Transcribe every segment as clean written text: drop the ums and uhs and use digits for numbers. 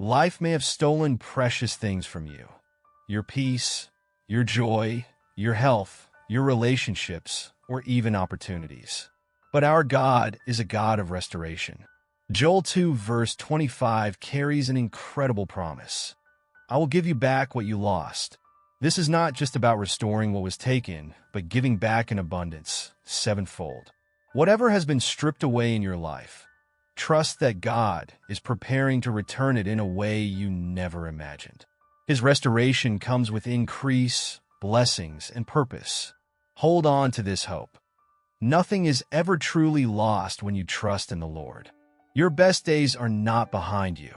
Life may have stolen precious things from you. Your peace, your joy, your health, your relationships, or even opportunities. But our God is a God of restoration. Joel 2 verse 25 carries an incredible promise. I will give you back what you lost. This is not just about restoring what was taken, but giving back in abundance, sevenfold. Whatever has been stripped away in your life, trust that God is preparing to return it in a way you never imagined. His restoration comes with increase, blessings, and purpose. Hold on to this hope. Nothing is ever truly lost when you trust in the Lord. Your best days are not behind you.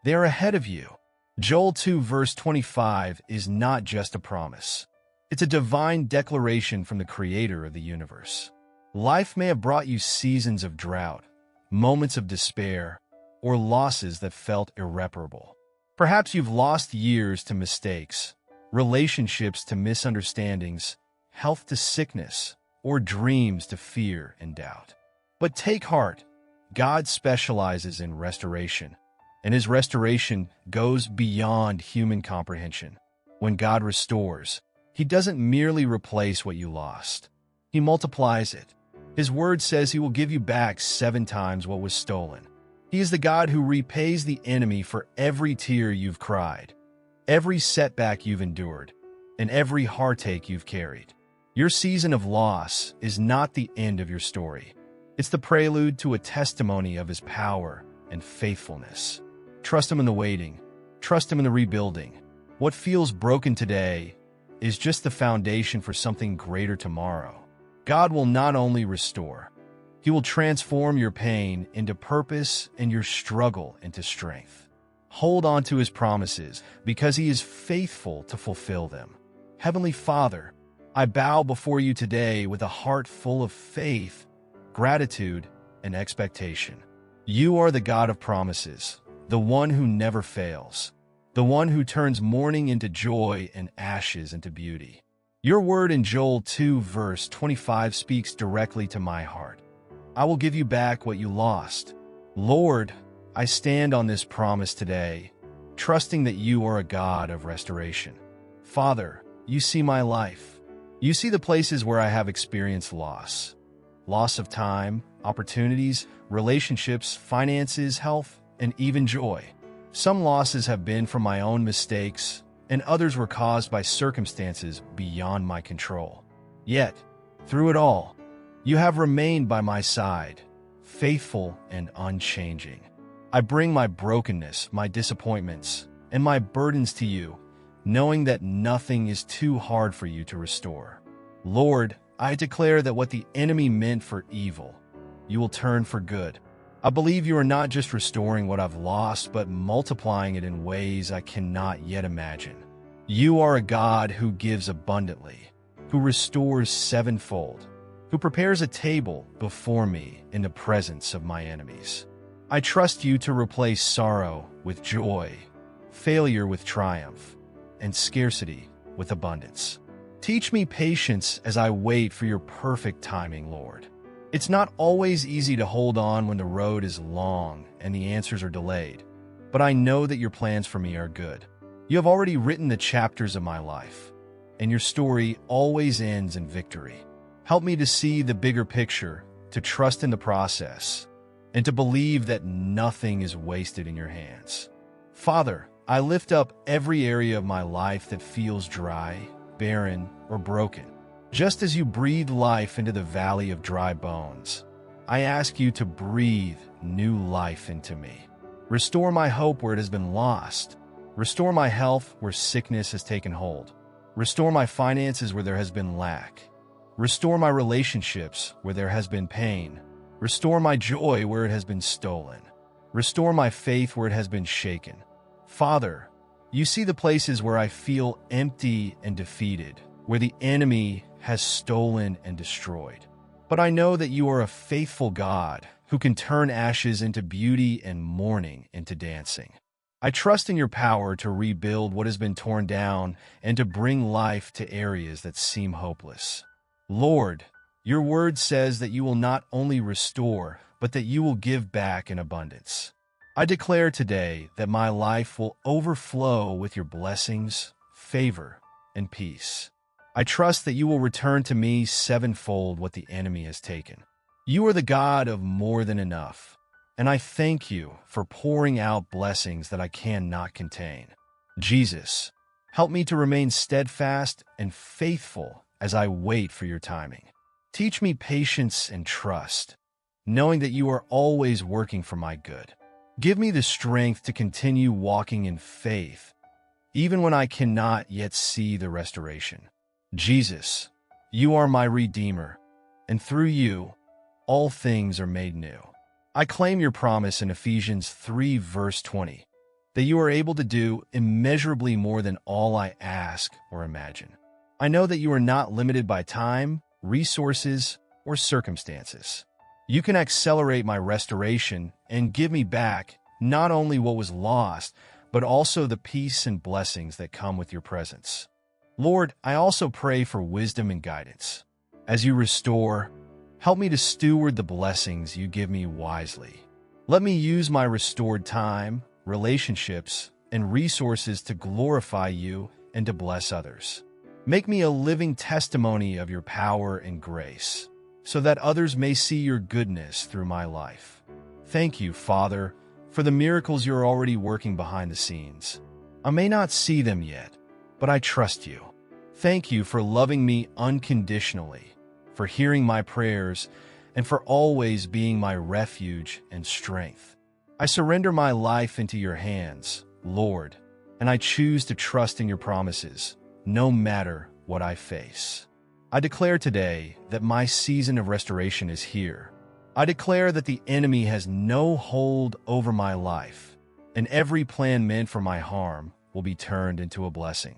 They are ahead of you. Joel 2 verse 25 is not just a promise. It's a divine declaration from the Creator of the universe. Life may have brought you seasons of drought, moments of despair, or losses that felt irreparable. Perhaps you've lost years to mistakes, relationships to misunderstandings, health to sickness, or dreams to fear and doubt. But take heart, God specializes in restoration, and His restoration goes beyond human comprehension. When God restores, He doesn't merely replace what you lost. He multiplies it. His word says He will give you back 7 times what was stolen. He is the God who repays the enemy for every tear you've cried, every setback you've endured, and every heartache you've carried. Your season of loss is not the end of your story. It's the prelude to a testimony of His power and faithfulness. Trust Him in the waiting. Trust Him in the rebuilding. What feels broken today is just the foundation for something greater tomorrow. God will not only restore, He will transform your pain into purpose and your struggle into strength. Hold on to His promises because He is faithful to fulfill them. Heavenly Father, I bow before You today with a heart full of faith, gratitude, and expectation. You are the God of promises, the one who never fails, the one who turns mourning into joy and ashes into beauty. Your word in Joel 2 verse 25 speaks directly to my heart. I will give you back what you lost. Lord, I stand on this promise today, trusting that You are a God of restoration. Father, You see my life. You see the places where I have experienced loss. Loss of time, opportunities, relationships, finances, health, and even joy. Some losses have been from my own mistakes, and others were caused by circumstances beyond my control. Yet, through it all, You have remained by my side, faithful and unchanging. I bring my brokenness, my disappointments, and my burdens to You, knowing that nothing is too hard for You to restore. Lord, I declare that what the enemy meant for evil, You will turn for good. I believe You are not just restoring what I've lost, but multiplying it in ways I cannot yet imagine. You are a God who gives abundantly, who restores sevenfold, who prepares a table before me in the presence of my enemies. I trust You to replace sorrow with joy, failure with triumph, and scarcity with abundance. Teach me patience as I wait for Your perfect timing, Lord. It's not always easy to hold on when the road is long and the answers are delayed, but I know that Your plans for me are good. You have already written the chapters of my life, and Your story always ends in victory. Help me to see the bigger picture, to trust in the process, and to believe that nothing is wasted in Your hands. Father, I lift up every area of my life that feels dry, barren, or broken. Just as You breathe life into the valley of dry bones, I ask You to breathe new life into me. Restore my hope where it has been lost. Restore my health where sickness has taken hold. Restore my finances where there has been lack. Restore my relationships where there has been pain. Restore my joy where it has been stolen. Restore my faith where it has been shaken. Father, You see the places where I feel empty and defeated, where the enemy has stolen and destroyed. But I know that You are a faithful God who can turn ashes into beauty and mourning into dancing. I trust in Your power to rebuild what has been torn down and to bring life to areas that seem hopeless. Lord, Your word says that You will not only restore, but that You will give back in abundance. I declare today that my life will overflow with your blessings, favor, and peace. I trust that you will return to me sevenfold what the enemy has taken. You are the God of more than enough, and I thank you for pouring out blessings that I cannot contain. Jesus, help me to remain steadfast and faithful as I wait for your timing. Teach me patience and trust, knowing that you are always working for my good. Give me the strength to continue walking in faith, even when I cannot yet see the restoration. Jesus, you are my Redeemer, and through you, all things are made new. I claim your promise in Ephesians 3 verse 20, that you are able to do immeasurably more than all I ask or imagine. I know that you are not limited by time, resources, or circumstances. You can accelerate my restoration and give me back not only what was lost, but also the peace and blessings that come with your presence. Lord, I also pray for wisdom and guidance. As you restore, help me to steward the blessings you give me wisely. Let me use my restored time, relationships, and resources to glorify you and to bless others. Make me a living testimony of your power and grace, so that others may see your goodness through my life. Thank you, Father, for the miracles you're already working behind the scenes. I may not see them yet, but I trust you. Thank you for loving me unconditionally, for hearing my prayers, and for always being my refuge and strength. I surrender my life into your hands, Lord, and I choose to trust in your promises, no matter what I face. I declare today that my season of restoration is here. I declare that the enemy has no hold over my life, and every plan meant for my harm will be turned into a blessing.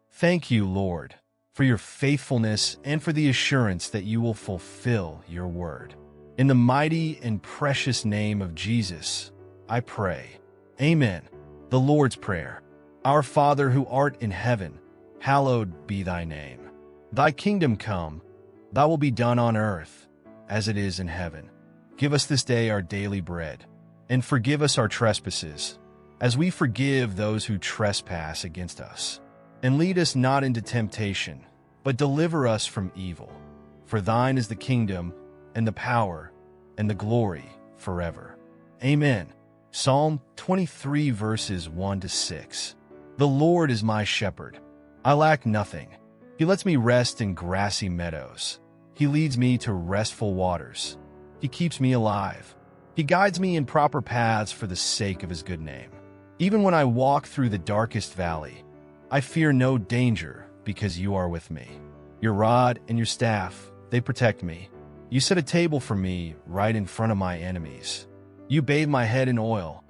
Thank you, Lord, for your faithfulness and for the assurance that you will fulfill your word. In the mighty and precious name of Jesus, I pray. Amen. The Lord's Prayer. Our Father who art in heaven, hallowed be thy name. Thy kingdom come, thy will be done on earth, as it is in heaven. Give us this day our daily bread, and forgive us our trespasses, as we forgive those who trespass against us. And lead us not into temptation, but deliver us from evil. For thine is the kingdom, and the power, and the glory forever. Amen. Psalm 23 verses 1-6. The Lord is my shepherd. I lack nothing. He lets me rest in grassy meadows. He leads me to restful waters. He keeps me alive. He guides me in proper paths for the sake of his good name. Even when I walk through the darkest valley, I fear no danger because you are with me. Your rod and your staff, they protect me. You set a table for me right in front of my enemies. You bathe my head in oil.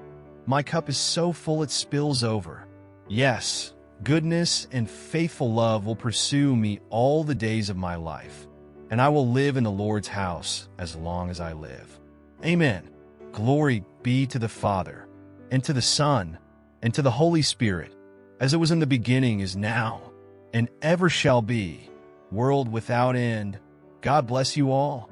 My cup is so full it spills over. Yes, goodness and faithful love will pursue me all the days of my life, and I will live in the Lord's house as long as I live. Amen. Glory be to the Father, and to the Son, and to the Holy Spirit, as it was in the beginning, is now, and ever shall be, world without end. God bless you all.